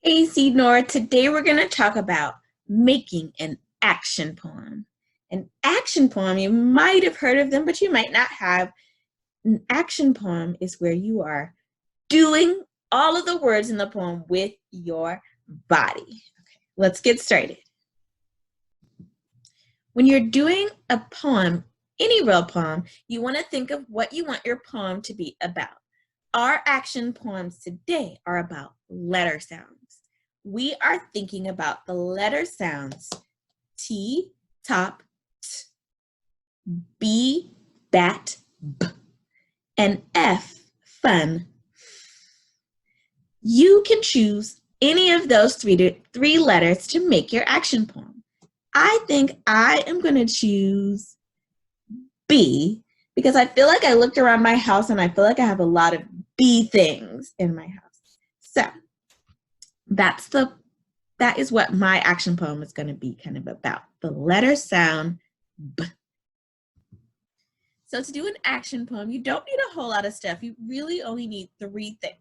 Hey, Nora. Today we're going to talk about making an action poem. An action poem, you might have heard of them, but you might not have. An action poem is where you are doing all of the words in the poem with your body. Okay, let's get started. When you're doing a poem, any real poem, you want to think of what you want your poem to be about. Our action poems today are about letter sounds. We are thinking about the letter sounds T, top, T, B, bat, B, and F, fun. You can choose any of those three letters to make your action poem. I think I am going to choose B because I feel like I looked around my house and I feel like I have a lot of B things in my house. So that is what my action poem is going to be kind of about. The letter sound B. So to do an action poem, you don't need a whole lot of stuff. You really only need 3 things.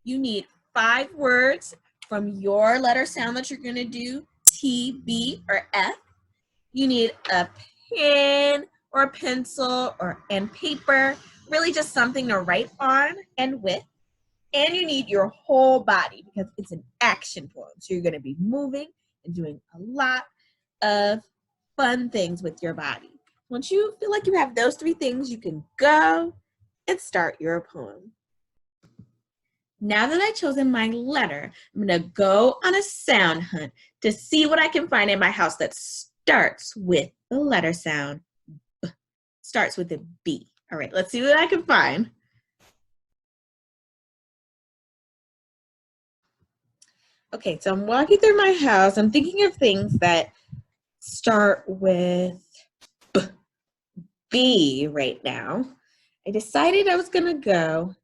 You need 5 words from your letter sound that you're going to do, T, B, or F. You need a pen or a pencil and paper, really just something to write on and with. And you need your whole body because it's an action poem. So you're going to be moving and doing a lot of fun things with your body. Once you feel like you have those 3 things, you can go and start your poem. Now that I've chosen my letter, I'm going to go on a sound hunt to see what I can find in my house that starts with the letter sound B. Starts with a B. All right, let's see what I can find. Okay, so I'm walking through my house. I'm thinking of things that start with B right now. I decided I was going to go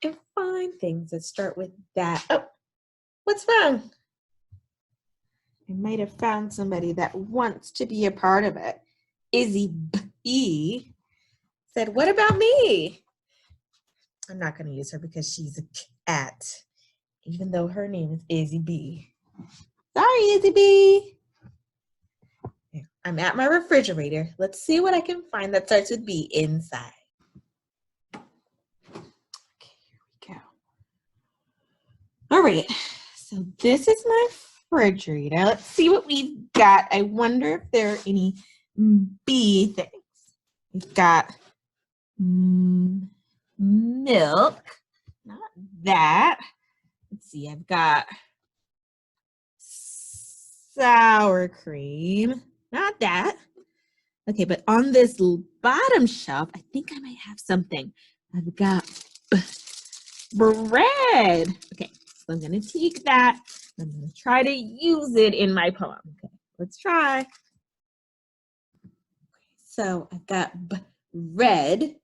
and find things that start with that. Oh, what's wrong? I might have found somebody that wants to be a part of it. Izzy B said, what about me? I'm not going to use her because she's a cat, even though her name is Izzy B. Sorry, Izzy B. I'm at my refrigerator. Let's see what I can find that starts with B inside. Okay, here we go. All right, so this is my refrigerator. Let's see what we've got. I wonder if there are any B things. We've got milk, not that. Let's see, I've got sour cream, not that. Okay, but on this bottom shelf, I think I might have something. I've got bread. Okay, so I'm gonna take that. I'm gonna try to use it in my poem. Okay, let's try. Okay, so I've got bread.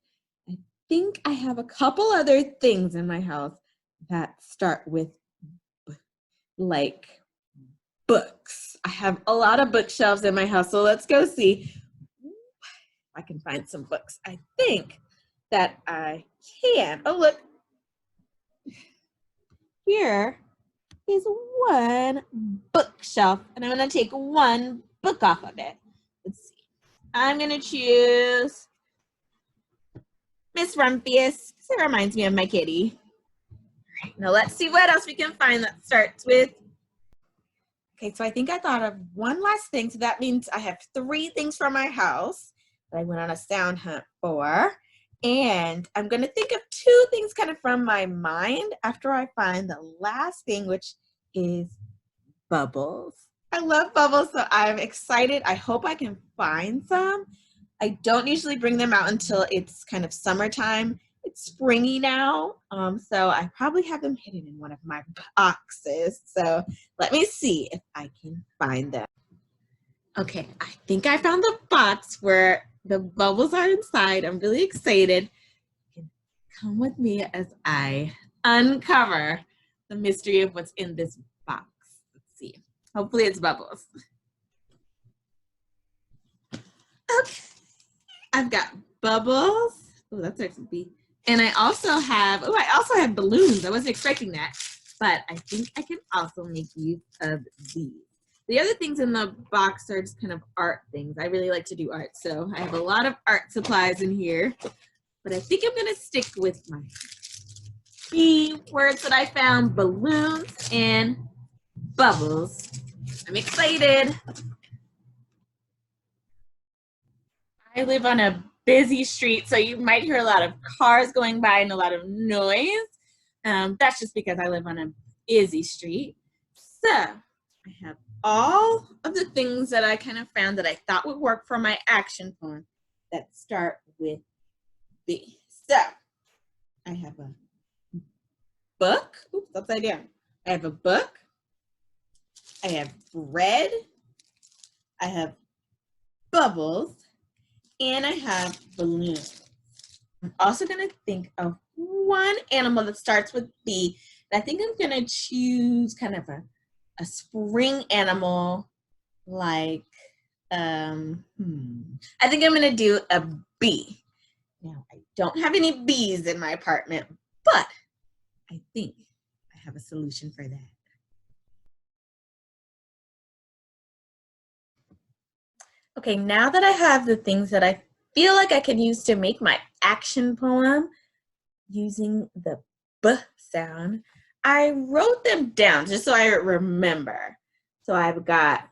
I think I have a couple other things in my house that start with like books. I have a lot of bookshelves in my house, so let's go see if I can find some books. I think that I can. Oh, look. Here is one bookshelf, and I'm going to take one book off of it. Let's see. I'm going to choose Miss Rumpus because it reminds me of my kitty. All right, now let's see what else we can find that starts with. Okay, so I think I thought of one last thing. So that means I have 3 things from my house that I went on a sound hunt for. And I'm going to think of 2 things kind of from my mind after I find the last thing, which is bubbles. I love bubbles, so I'm excited. I hope I can find some. I don't usually bring them out until it's kind of summertime. It's springy now, so I probably have them hidden in one of my boxes. So let me see if I can find them. Okay, I think I found the box where the bubbles are inside. I'm really excited. You can come with me as I uncover the mystery of what's in this box. Let's see. Hopefully it's bubbles. Okay, I've got bubbles. Oh, that's actually B. And I also have balloons. I wasn't expecting that. but I think I can also make use of these. The other things in the box are just kind of art things. I really like to do art, so I have a lot of art supplies in here, but I think I'm gonna stick with my B words that I found, balloons and bubbles. I'm excited. I live on a busy street, so you might hear a lot of cars going by and a lot of noise. That's just because I live on a busy street. So I have all of the things that I kind of found that I thought would work for my action poem that start with B. So I have a book. Oops, upside down. I have a book. I have bread. I have bubbles. And I have balloons. I'm also going to think of one animal that starts with B. And I think I'm going to choose kind of a spring animal like, I think I'm going to do a bee. Now, I don't have any bees in my apartment, but I think I have a solution for that. Okay, now that I have the things that I feel like I can use to make my action poem using the B sound, I wrote them down just so I remember. So I've got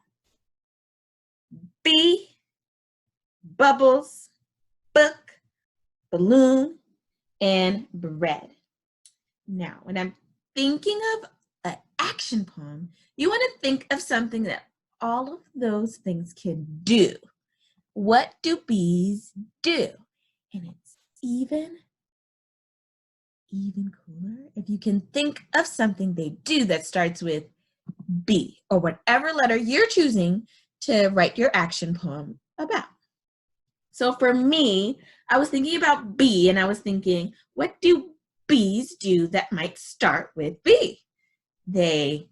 bee, bubbles, book, balloon, and bread. Now, when I'm thinking of an action poem, you want to think of something that all of those things can do. What do bees do? And it's even cooler if you can think of something they do that starts with B, or whatever letter you're choosing to write your action poem about. So for me, I was thinking about B, and I was thinking, what do bees do that might start with B? They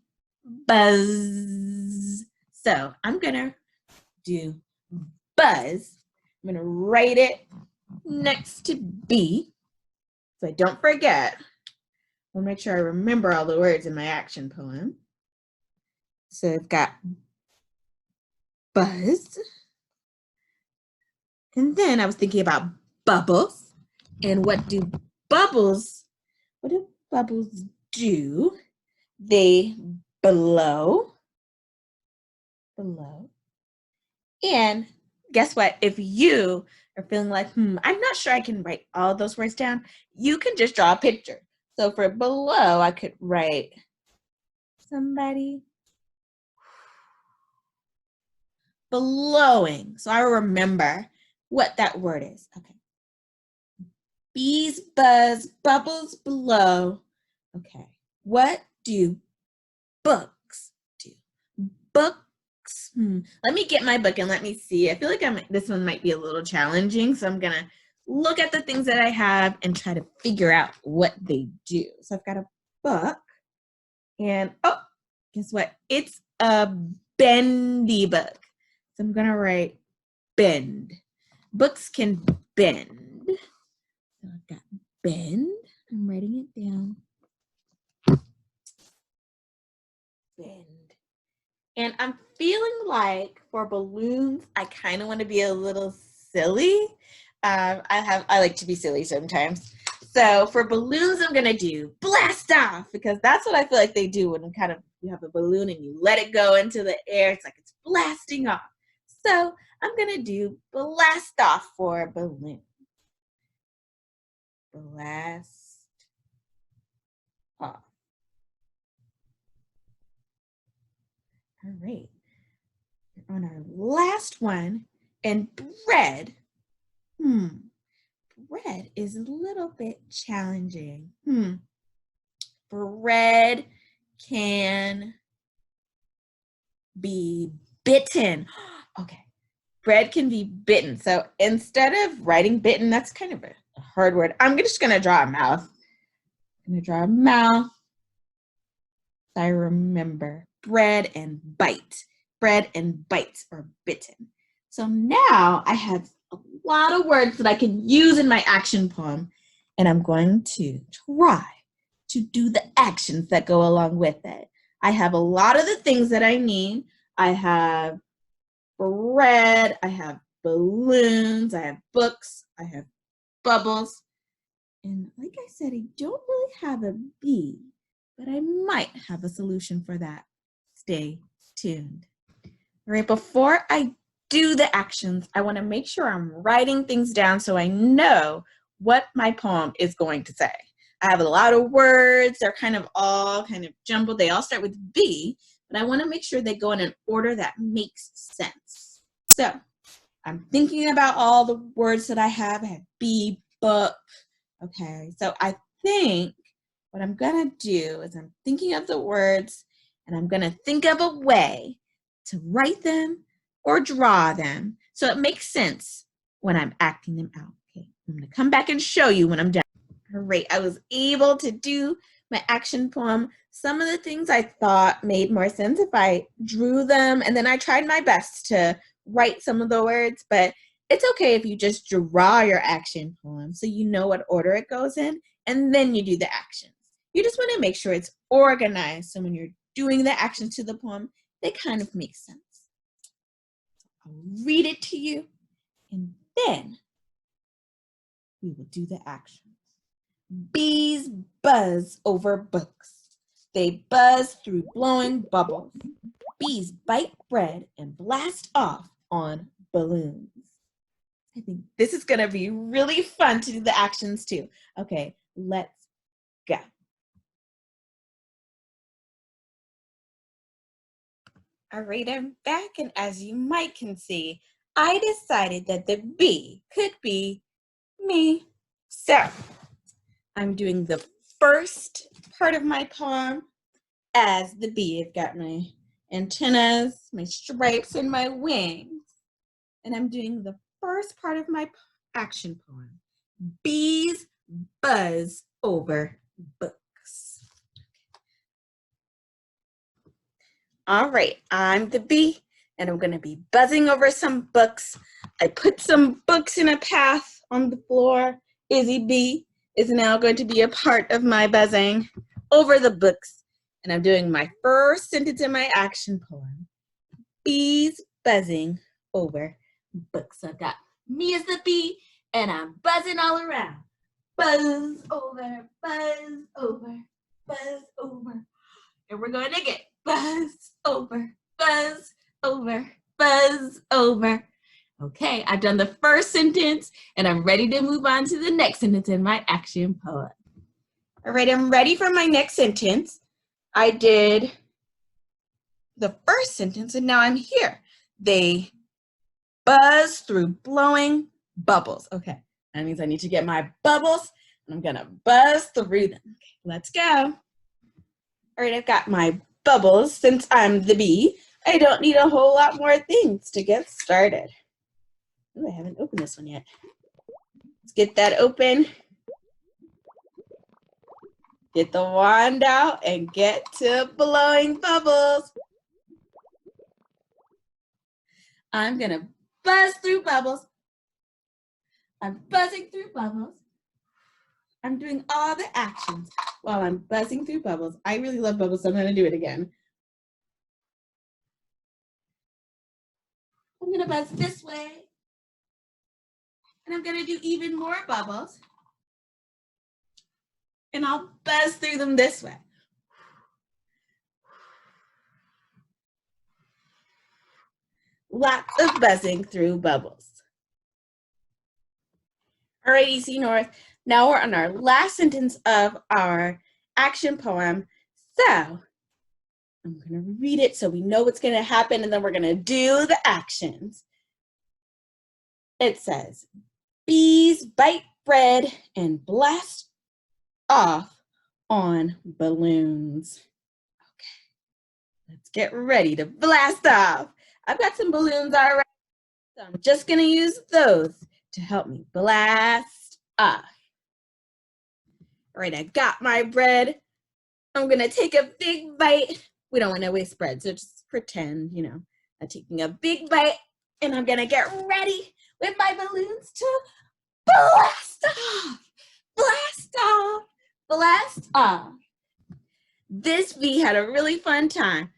buzz. So I'm gonna do buzz. I'm gonna write it next to B so I don't forget. I'll make sure I remember all the words in my action poem. So I've got buzz. And then I was thinking about bubbles. And what do bubbles do? They blow. And guess what? If you are feeling like, I'm not sure I can write all those words down, you can just draw a picture. So for below, I could write somebody blowing. So I remember what that word is. Okay. Bees buzz, bubbles blow. Okay. What do books do? Books. Let me get my book and let me see. I feel like this one might be a little challenging, so I'm gonna look at the things that I have and try to figure out what they do. So I've got a book, and guess what? It's a bendy book. So I'm gonna write bend. Books can bend. So I've got bend. I'm writing it down. Bend. And I'm feeling like for balloons, I kind of want to be a little silly. I like to be silly sometimes. So for balloons, I'm gonna do blast off, because that's what I feel like they do when you have a balloon and you let it go into the air. It's like it's blasting off. So I'm gonna do blast off for balloon. Blast off. All right. We're on our last one, and bread. Bread is a little bit challenging. Bread can be bitten. Okay. Bread can be bitten. So instead of writing bitten, that's kind of a hard word. I'm just going to draw a mouth. I'm going to draw a mouth. I remember bread and bite. Bread and bite, or bitten. So now I have a lot of words that I can use in my action poem, and I'm going to try to do the actions that go along with it. I have a lot of the things that I need. I have bread, I have balloons, I have books, I have bubbles. And like I said, I don't really have a bee, but I might have a solution for that. Stay tuned. All right, before I do the actions, I want to make sure I'm writing things down so I know what my poem is going to say. I have a lot of words. They're all jumbled. They all start with B, but I want to make sure they go in an order that makes sense. So I'm thinking about all the words that I have. I have bee, book. Okay, so I think what I'm going to do is I'm thinking of the words and I'm going to think of a way to write them or draw them so it makes sense when I'm acting them out. Okay, I'm going to come back and show you when I'm done. All right, I was able to do my action poem. Some of the things I thought made more sense if I drew them, and then I tried my best to write some of the words, but it's okay if you just draw your action poem so you know what order it goes in, and then you do the actions. You just want to make sure it's organized so when you're doing the actions to the poem, they kind of make sense. I'll read it to you, and then we will do the actions. Bees buzz over books. They buzz through blowing bubbles. Bees bite bread and blast off on balloons. I think this is going to be really fun to do the actions too. Okay, let's go. All right, I'm back, and as you might can see, I decided that the bee could be me. So I'm doing the first part of my poem as the bee. I've got my antennas, my stripes, and my wings. And I'm doing the first part of my action poem. Bees buzz over books. All right, I'm the bee, and I'm gonna be buzzing over some books. I put some books in a path on the floor. Izzy Bee is now going to be a part of my buzzing over the books. And I'm doing my first sentence in my action poem. Bees buzzing over books. So I've got me as the bee, and I'm buzzing all around. Buzz over, buzz over, buzz over. And we're going to get buzz over, buzz over, buzz over. Okay, I've done the first sentence, and I'm ready to move on to the next sentence in my action poem. All right, I'm ready for my next sentence. I did the first sentence, and now I'm here. They buzz through blowing bubbles. Okay, that means I need to get my bubbles, and I'm gonna buzz through them. Okay, let's go. All right, I've got my bubbles. Since I'm the bee, I don't need a whole lot more things to get started. Ooh, I haven't opened this one yet. Let's get that open. Get the wand out and get to blowing bubbles. I'm gonna buzz through bubbles. I'm buzzing through bubbles. I'm doing all the actions while I'm buzzing through bubbles. I really love bubbles, so I'm gonna do it again. I'm gonna buzz this way. And I'm gonna do even more bubbles. And I'll buzz through them this way. Lots of buzzing through bubbles. All right, EC North. Now we're on our last sentence of our action poem. So I'm gonna read it so we know what's gonna happen, and then we're gonna do the actions. It says, bees bite bread and blast off on balloons. Okay, let's get ready to blast off. I've got some balloons already, so I'm just gonna use those to help me blast off. All right, I got my bread. I'm gonna take a big bite. We don't wanna waste bread, so just pretend, I'm taking a big bite, and I'm gonna get ready with my balloons to blast off, blast off, blast off. This bee had a really fun time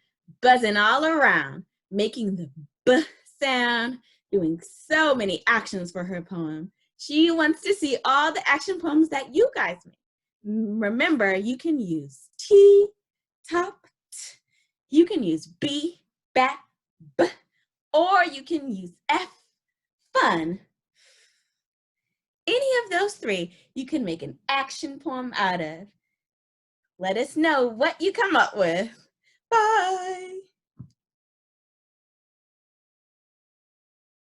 buzzing all around, making the B sound, doing so many actions for her poem. She wants to see all the action poems that you guys make. Remember, you can use T, top, t. You can use B, bat, B, or you can use F, fun. Any of those three you can make an action poem out of. Let us know what you come up with. Bye.